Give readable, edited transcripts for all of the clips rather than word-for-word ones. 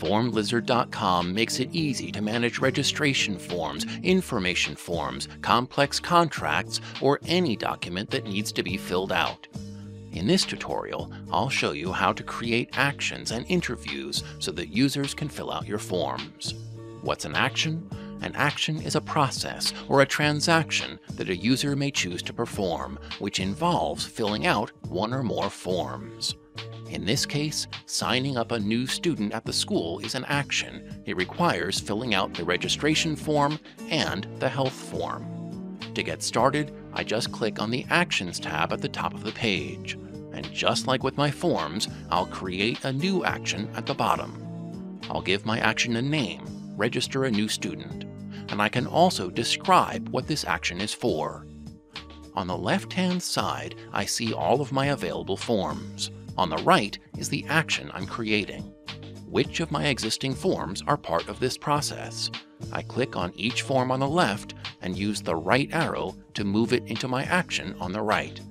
FormLizard.com makes it easy to manage registration forms, information forms, complex contracts, or any document that needs to be filled out. In this tutorial, I'll show you how to create actions and interviews so that users can fill out your forms. What's an action? An action is a process or a transaction that a user may choose to perform, which involves filling out one or more forms. In this case, signing up a new student at the school is an action. It requires filling out the registration form and the health form. To get started, I just click on the Actions tab at the top of the page. And just like with my forms, I'll create a new action at the bottom. I'll give my action a name, Register a New Student, and I can also describe what this action is for. On the left-hand side, I see all of my available forms. On the right is the action I'm creating. Which of my existing forms are part of this process? I click on each form on the left and use the right arrow to move it into my action on the right.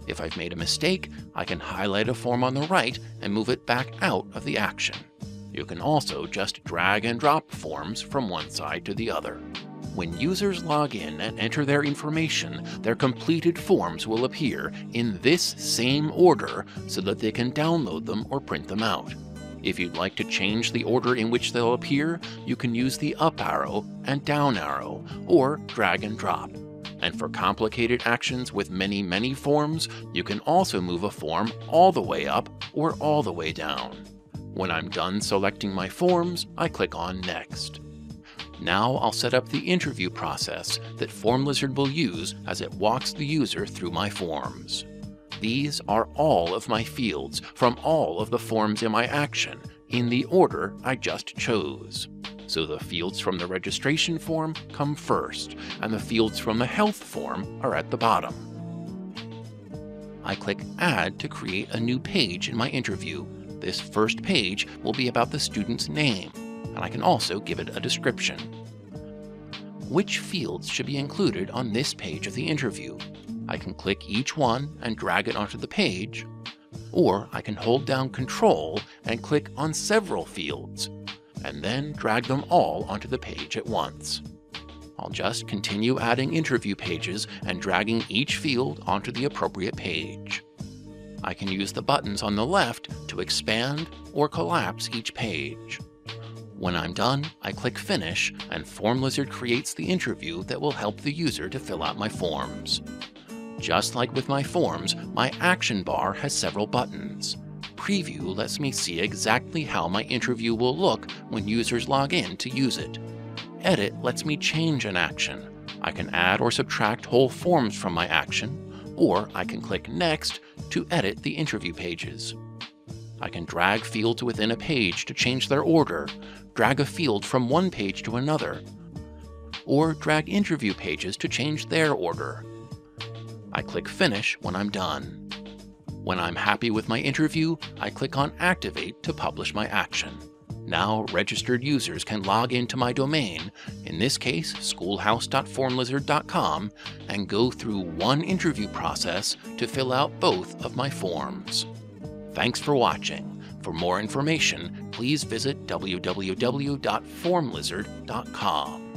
If I've made a mistake, I can highlight a form on the right and move it back out of the action. You can also just drag and drop forms from one side to the other. When users log in and enter their information, their completed forms will appear in this same order so that they can download them or print them out. If you'd like to change the order in which they'll appear, you can use the up arrow and down arrow, or drag and drop. And for complicated actions with many forms, you can also move a form all the way up or all the way down. When I'm done selecting my forms, I click on Next. Now I'll set up the interview process that FormLizard will use as it walks the user through my forms. These are all of my fields from all of the forms in my action, in the order I just chose. So the fields from the registration form come first, and the fields from the health form are at the bottom. I click Add to create a new page in my interview. This first page will be about the student's name, and I can also give it a description. Which fields should be included on this page of the interview? I can click each one and drag it onto the page, or I can hold down Control and click on several fields, and then drag them all onto the page at once. I'll just continue adding interview pages and dragging each field onto the appropriate page. I can use the buttons on the left to expand or collapse each page. When I'm done, I click Finish, and FormLizard creates the interview that will help the user to fill out my forms. Just like with my forms, my action bar has several buttons. Preview lets me see exactly how my interview will look when users log in to use it. Edit lets me change an action. I can add or subtract whole forms from my action, or I can click Next to edit the interview pages. I can drag fields within a page to change their order, drag a field from one page to another, or drag interview pages to change their order. I click Finish when I'm done. When I'm happy with my interview, I click on Activate to publish my action. Now registered users can log into my domain, in this case schoolhouse.formlizard.com, and go through one interview process to fill out both of my forms. Thanks for watching. For more information, please visit www.formlizard.com.